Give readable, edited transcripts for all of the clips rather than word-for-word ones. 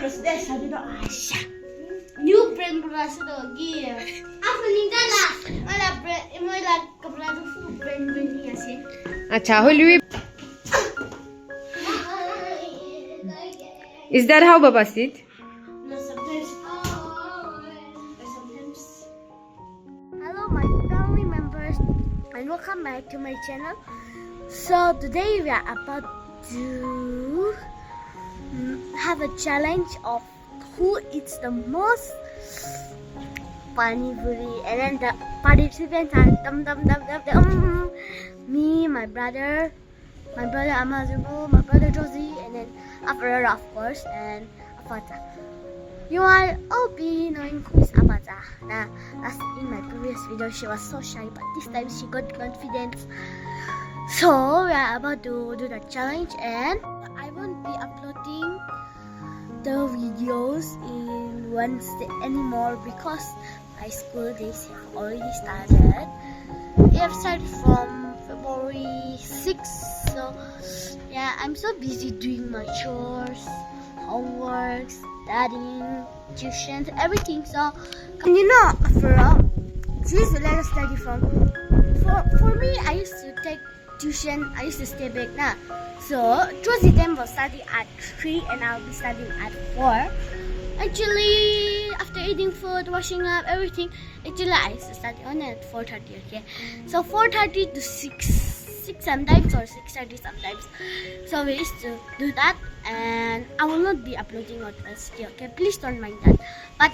terus deh sabi do Asya. New brand berasa do gi. Apa nih dala? Mala brand, mala kapra do full brand ni ase. Acha, will we? Is that how Baba sit? No, sometimes. Hello, my family members, and welcome back to my channel. So today we are about to have a challenge of who eats the most Panipuri, and then the participants are me, my brother Amazubu, my brother Josie, and then Afra, of course, and Afata. You are all be knowing who is Afata. Now, as in my previous video, she was so shy, but this time she got confidence. So we are about to do the challenge, and I won't be uploading the videos in Wednesday anymore because my school days have already started. It have started from February 6th. So yeah, I'm so busy doing my chores, homework, studying, tuitions, everything. So and you know, please let us study from. For me, I used to take tuition. I used to stay back now. So Josie then will study at 3 and I'll be studying at 4. Actually, after eating food, washing up, everything, actually I used to study on at 4:30. Okay, so 4:30 to 6 sometimes or 6:30 sometimes. So we used to do that, and I will not be uploading on Wednesday. Okay, please don't mind that. But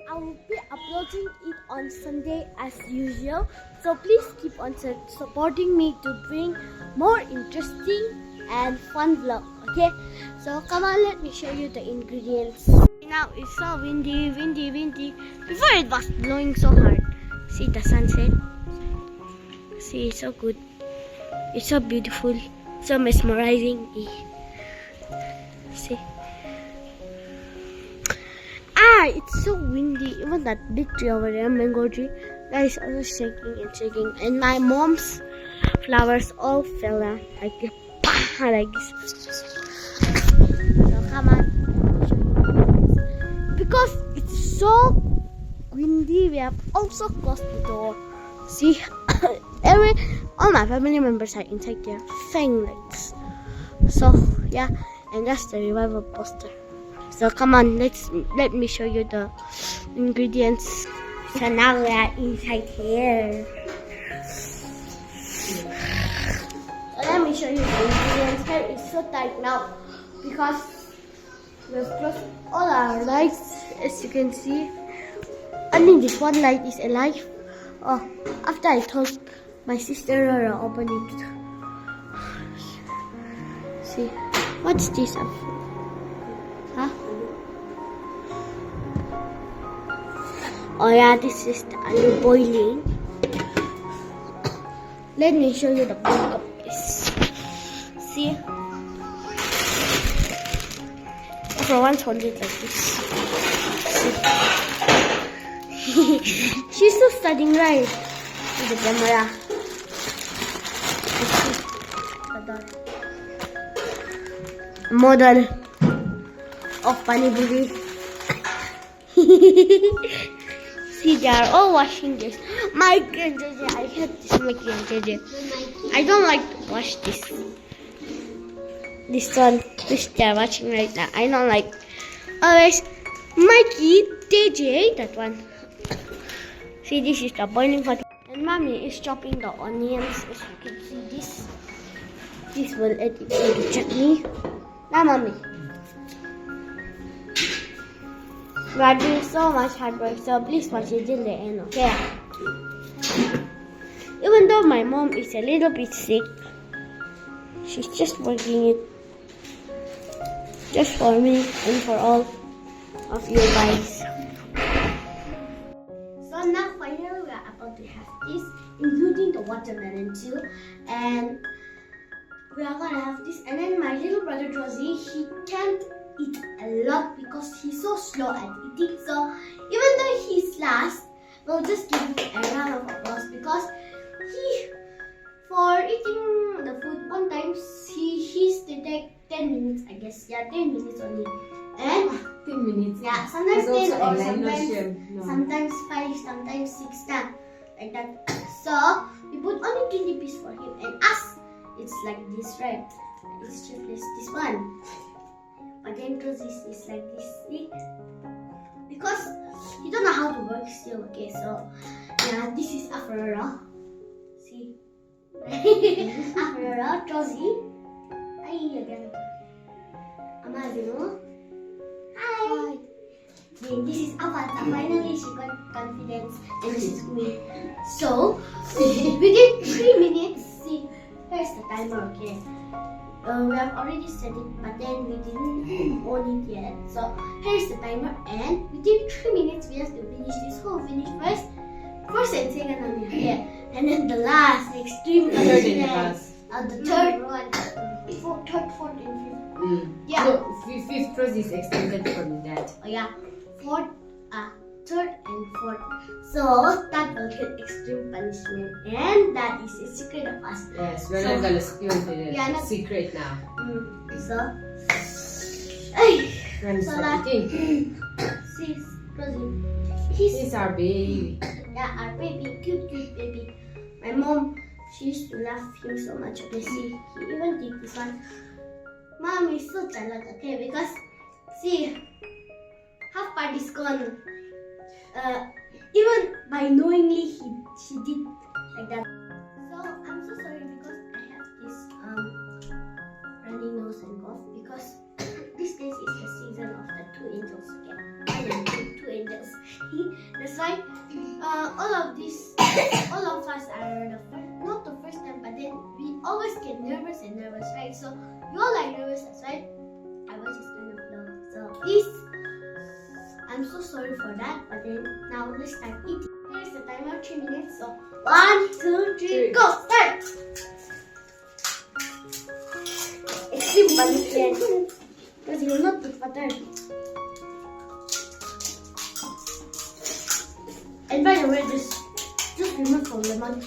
I will be uploading it on Sunday as usual. So please keep on supporting me to bring more interesting and fun vlog. Okay, so come on, let me show you the ingredients. Now it's so windy. Before it was blowing so hard. See the sunset. See, it's so good. It's so beautiful, so mesmerizing. See. It's so windy. Even that big tree over there, mango tree, that is also shaking and shaking. And my mom's flowers all fell down like this. So come on. Because it's so windy, we have also closed the door. See, all my family members are inside their fang legs. So yeah, and that's the revival poster. So come on, let me show you the ingredients. So now we are inside here. So let me show you the ingredients. Here is so tight now because we've closed all our lights, as you can see. Only this one light is alive. Oh, after I told my sister to open it. See, what's this? Huh? Oh yeah, this is the aloo boiling. Let me show you the back of this. See? For once, hold it like this. She's still studying, right? With the camera. Model of Panipuri. See, they are all washing this. Mikey and JJ, I hate this Mikey and JJ. I don't like to wash this. This one, which they are watching right now. I don't like. Always, Mikey, JJ, that one. See, this is the boiling pot. And mommy is chopping the onions. As you can see, this will add it to the chutney. Now, mommy. We are doing so much hard work, so please watch it till the end, okay? Even though my mom is a little bit sick, she's just working it just for me and for all of you guys. So now finally we are about to have this, including the watermelon too, and we are gonna have this. And then my little brother Josie, he can't eat a lot because he's so slow at eating. So even though he's last, we'll just give him a round of applause because for eating the food one time, he used to take 10 minutes, I guess. Yeah, 10 minutes only. And 10 minutes. Yeah, sometimes There's 10 also or eyeliner sometimes shade. No. sometimes 5, sometimes 6 times like that. So we put only 20 pieces for him and us. It's like this, right? It's replace this one. But then because this is like this, see? Because you don't know how to work still. Okay, so yeah, this is Afrara. See, Afrara, Josie. Hi again. Amazing. Hi. Then this is Avata. Finally, she got confidence, and this is me. So within 3 minutes, see, here's the timer. Okay. We have already set it, but then we didn't on it yet. So here's the timer, and within 3 minutes we have to finish this whole finish first and second on your hair, and then the last extreme Third and last. the third one, fourth, and fifth. Yeah. No, fifth row is extended from that. Oh yeah, fourth, third and fourth. So that will get extreme punishment, and that is a secret of us. Yes, we're not gonna spill the Yeah, not- secret now. So, ay, We're gonna so start eating. see, Rosie, He's our baby. yeah, our baby, cute baby. My mom, she used to love him so much. Okay, see, he even did this one. Mom is so jealous, okay, because see, half part is gone. Even by knowingly she did like that. So I'm so sorry because I have this runny nose and cough because these days is the season of the 2 angels. Okay, two angels. That's why all of us are not the first time, but then we always get nervous, right? So you all are nervous, right? I was just kind of low. So please, I'm so sorry for that. But then now let's start eating. Here's the timer, 3 minutes. So 1, 2, 3, go! Start. Extreme punishment because you will not put butter. And by the way, just remove from the mug.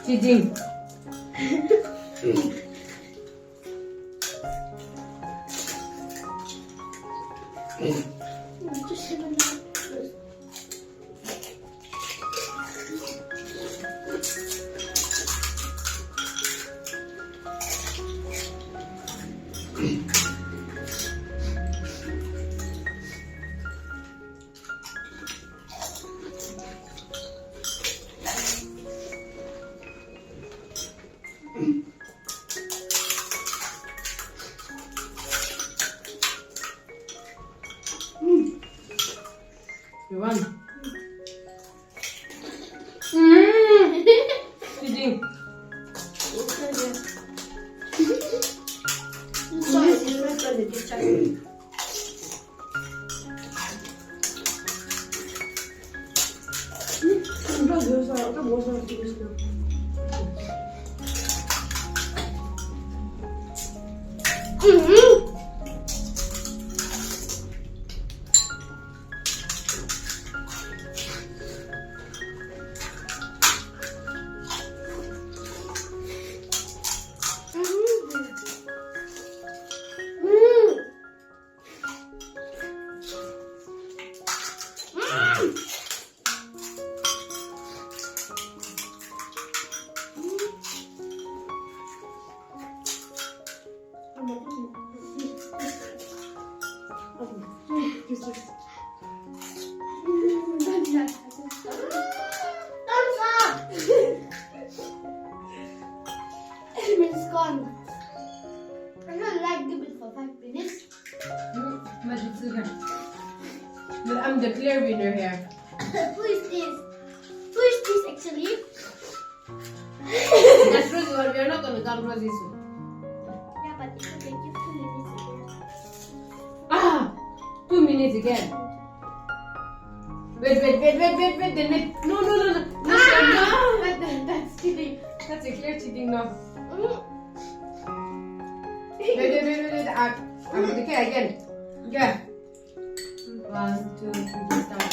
Cheating. You won. Cheating. It's gone. I don't like give it for 5 minutes. But it's okay. I'm the clear winner here. Who is this? Who is this actually? That's Rosie. Well, we are not gonna count Rosie soon. Yeah, but it will take you 2 minutes again. Ah, 2 minutes again. Wait. Then no. That's cheating. That's a clear cheating now. Wait. I'm going to care again. Yeah. 1, 2, 3, start.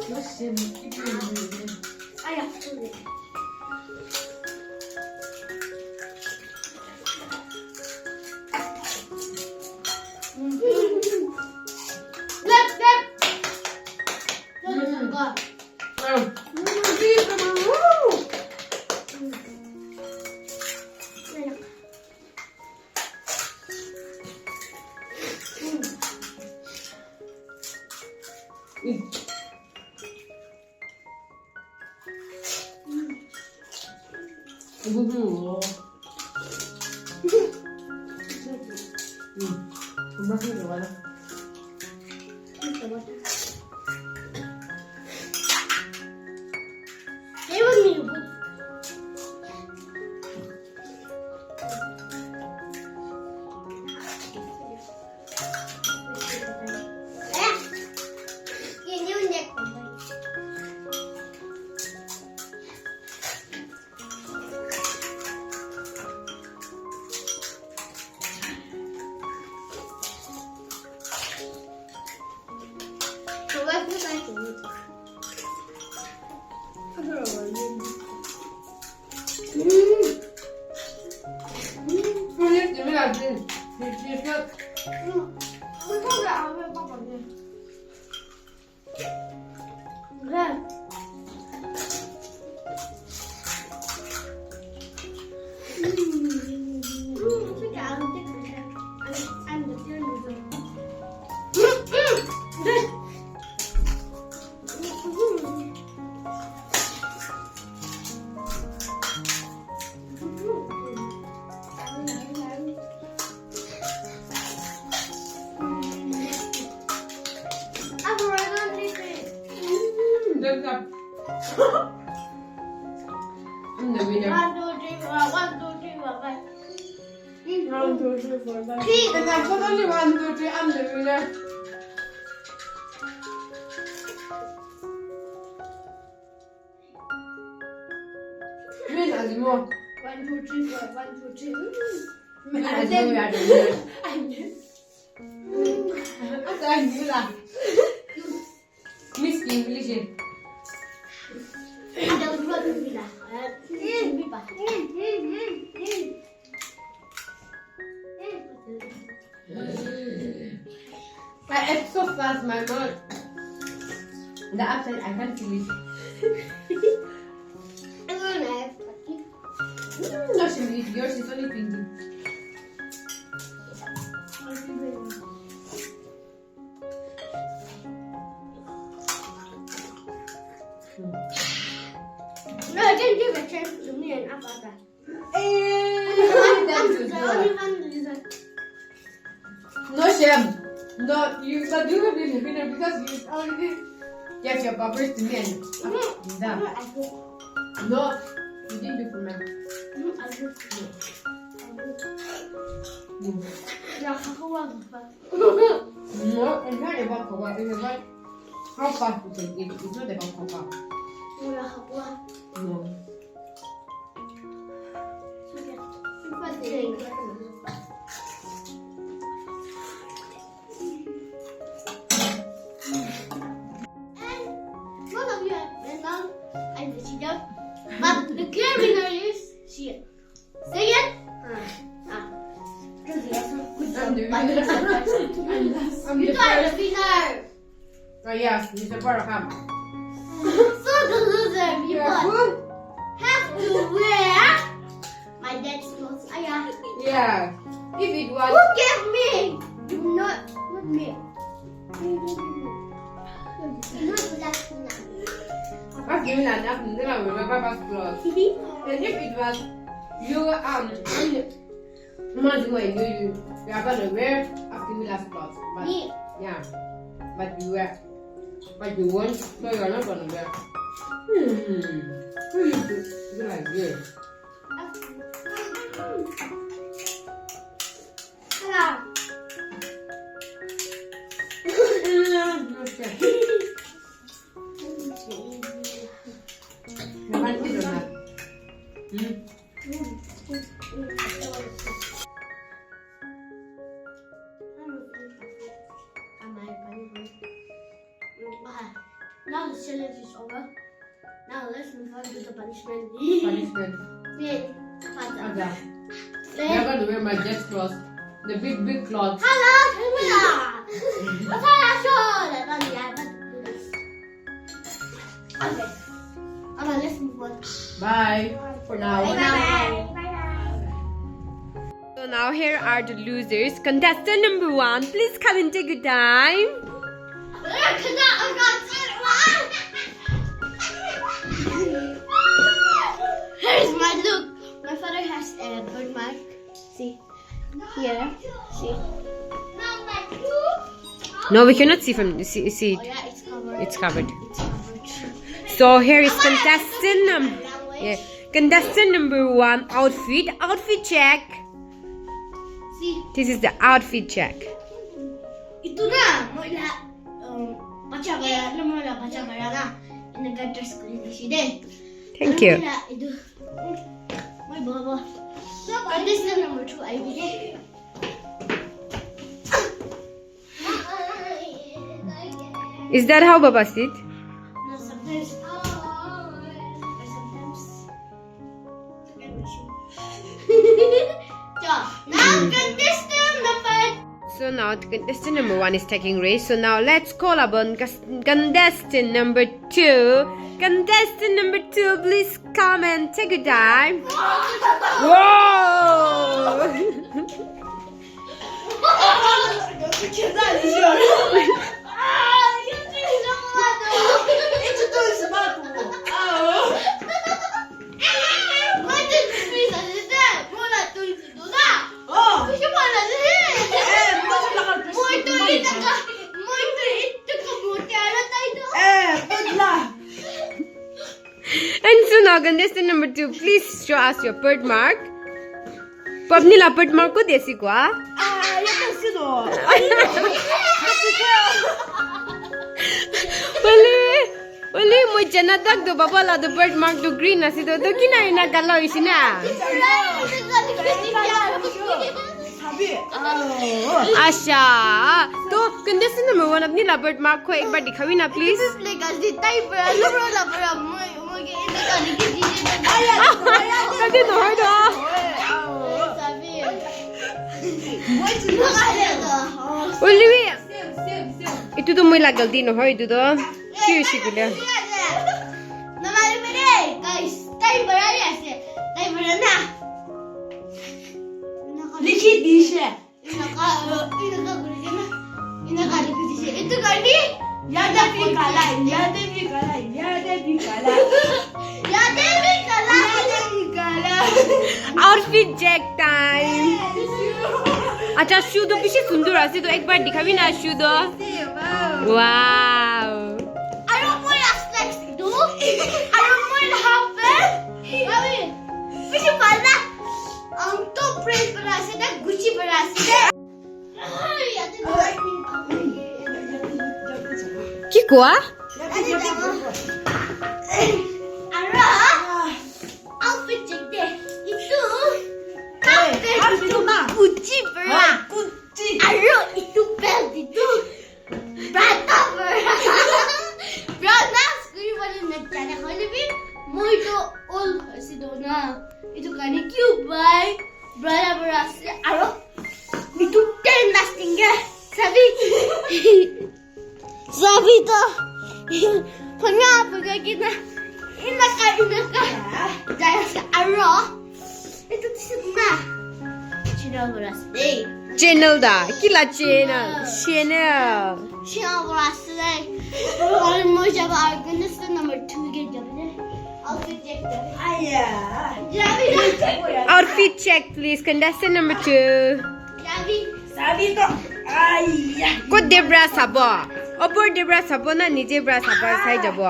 Listen, keep doing I have to do it. Left. No, go. I'm the winner. 1, 2, 3, 4. 1, 2, 3, 4, 5. 1, 2, 3, 4, 5. And I've got only 1, 2, 3. I'm the winner. Win as more. 1, 2, 3, 4. 1, 2, 3. Win as more. We are the winner. I'm the winner. Miss English. Ada dua tu bila. Ini pa. I ate so fast, my mouth. The outside, I can't feel it. No, she will eat yours. It's only pinky. No, I can give a chance to me and Apata. No shame. No, you but you will be the winner because you already gave your papers to me and No, you didn't do for me. No, it's not about what. It's about how fast you can eat. It's not about how fast. No. But the clear winner is she. Say it. I'm the winner. I'm You the are the first. winner. Oh yes, it's a part of him. So the loser people have to wear my dad's clothes. Yeah. If it was. Who gave me? Not me. I've given enough and then I will wear Papa's clothes. And if it was you, months ago, you are gonna wear after give me last cloth. But, Me. yeah. But you wear. But you won't. So you're not gonna wear. Who you do like this? Now the challenge is over. Now let's move on to the punishment. Punishment. Yeah. Father. Okay. You're going to wear my dress cloth. The big cloth. Hello, Camilla. What's our show? Okay. Okay, let's move on. Bye. For now. Bye. So now here are the losers. Contestant number 1, please come and take your time. Here's my look. My father has a birthmark. See? Here. See? No, we cannot see from see. Oh yeah, it's covered. It's covered. It's covered. So here is contestant number 1 outfit. Outfit check. See? This is the outfit check. Ito na. Mo ila baca bara na mo ila baca bara na. Nag-dress ko ni si De. Thank you. Ito. My baba. And this is number 2 I believe. Is that how Baba sit? No, sometimes. Now contestant number. So now contestant number 1 is taking race. So now let's call upon contestant number 2. Contestant number 2, please come and take your time. Whoa! And so now contestant number 2, please show us your birthmark. Papnila birthmark ko desi ko ah. Wali mo jana dag do baba la do birthmark do green asi do kina ina galo isina. Asha, तो contestant number 1 अपनी ला birthmark को एक बार दिखावी ना please. कभी तो है तो. Olivia, itu tuh mulai galdi no है itu तो. क्यों इसी के लिए? लिखी दी से itu kali yada भी काला Outfit check time. अच्छा शू तो पीछे सुंदर आसी तो एक बार दिखावी ना शू तो. Wow. I don't want a snacks do. I don't want half bed. Mami, píछे पालना. तो प्रेस बना से ना गुच्ची बना से. कि quoi? Outfit check deh. Itu Gucci bra. Aro itu belt itu. Prada bra. Prada sekali wali nak jalan kali ni. Moi tu all si dona. Itu kan cute boy. Prada bra se aro. Itu ten lasting ke. Sabi. Sabi tu. Pernah kita. Inaka. Jalan se aro. Itu di sana. Channel berasai. Channel dah. Kila channel. Channel. Channel berasai. Kalau mau jawab argument number 2 ke jawab. Outfit check. Ayah. Javi. Outfit check please. Contestant number 2. Javi. Sabi to. Ko debra sabo. Opor debra sabo na nije bra sabo sai jabo.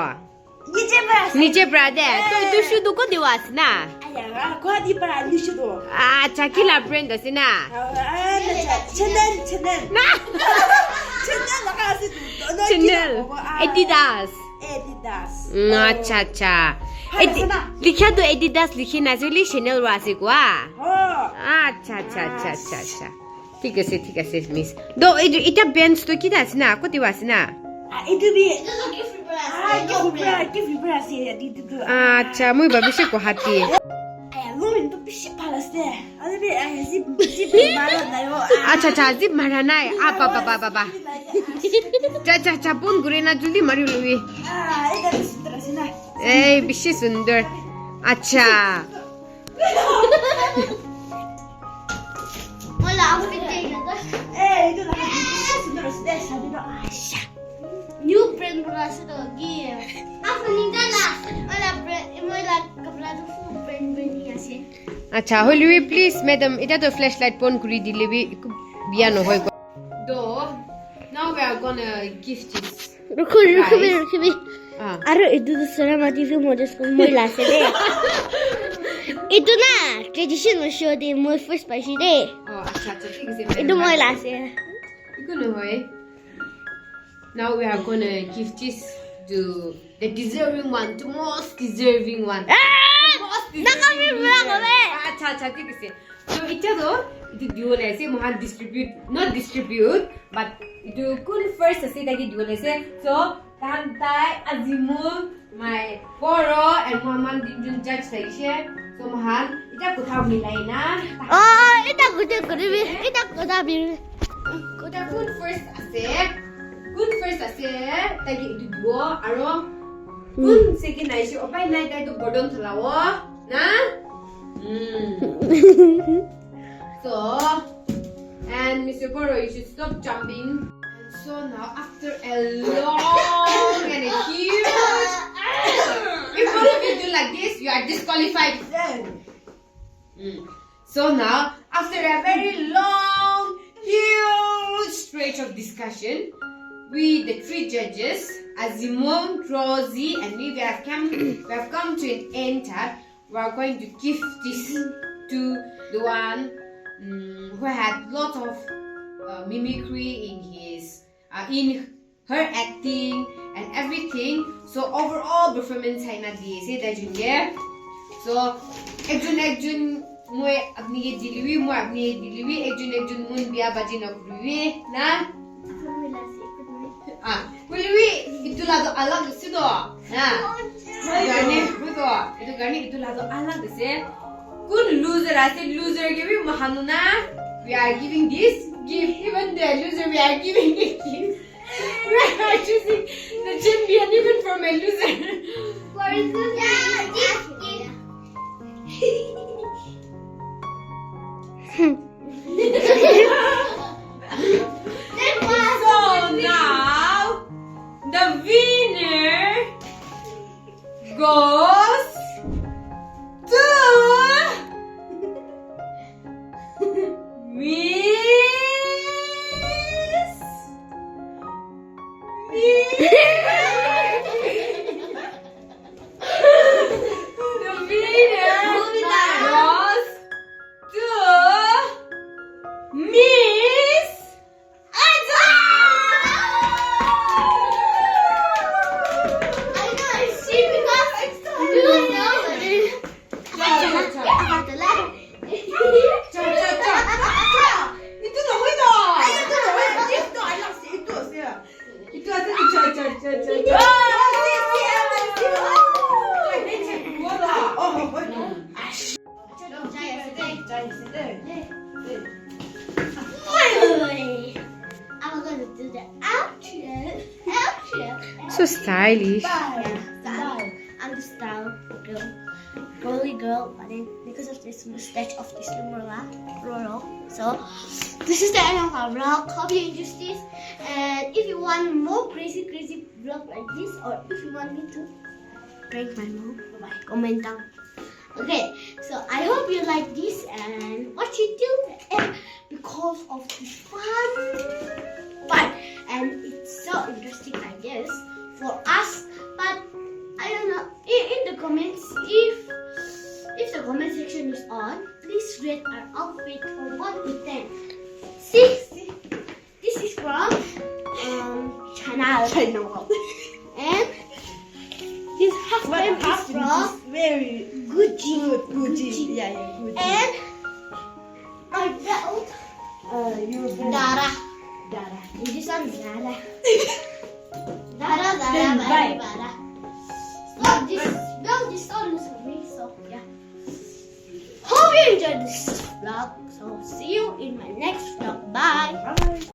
Nije bra de. To itu shudu ko diwas na. Acha kila brand asina. Na. Chanel. Adidas. Acha acha. लिखा तो Adidas लिखी ना जो ली Chanel वासे को अच्छा अच्छा अच्छा अच्छा अच्छा ठीक है मिस दो इटा बेंच तो किधर से ना कोती वासे ना अच्छा मुझे भविष्य को हाथी अच्छा जिप मारा ना आपा चा पुन गुरे ना जल्दी मारी लुई ए बिशी सुंदर अच्छा Wala ako pinigyan ka. New brand mo kasi to, gear. Ako nindya na. Wala brand, wala kaplado full brand niya siya. अच्छा हो लुई प्लीज मैडम इटा तो फ्लैशलाइट पोन कुरी दिलेबी बिया न होय दो now we are gonna gift this रुखबी. Aro itu tuh sana mati film model school mo lase de. Itu na traditional show de mo first spicy de. Oh अच्छा ठीक है Itu mo lase. Iku no hoy now we are gonna give this to the deserving one the most deserving one अच्छा ठीक है so इटा तो itu dual ऐसे महान not distribute but itu kun first ऐसे ताकि dual ऐसे so Kantai, Azimu, my Poro, and Muhammad Dinjun judge section. So mahal, ita kuthaw nilay na. Oh, ita kuda bir. Kuda kun first ase, tagi itu duo, aro kun second na issue. Opay na ita itu bodon thalawo, na? So, and Mr. Poro, you should stop jumping. So now after a long and a huge if all of you do like this, you are disqualified. So now after a very long, huge stretch of discussion, we the three judges, Azimon, Rosie, and me, we have come to an end. We are going to give this to the one who had lots of mimicry in her acting and everything. So overall performance hai na diye se da junior. So ekjun moi apni ye delivery ekjun mun biya baji na kruwe na kuluwi itu lado alag se do na itu lado alag se kun loser ke bhi mahanuna we are giving this gift, even the loser we are giving a gift. We are choosing the champion even from a loser. For So now the winner goes to me. I'm gonna do the outro. So stylish. Style. I'm the style girl. Girly girl, but then because of this mustache of this Roro. So this is the end of our vlog. Hope you enjoyed this. And if you want more crazy vlog like this, or if you want me to prank my mom, comment down. Okay, so I hope you like this and watch it till the end because of this fun, and it's so interesting, I guess, for us. But I don't know. In the comments, if the comment section is on, please rate our outfit from 1 to 10. See, this is from channel, and this half time is from very Gucci. Yeah, Gucci. And my belt, Dara. This one Dara. Dara. So this belt is so loose for me. So yeah. Hope you enjoyed this vlog. So see you in my next vlog. Bye.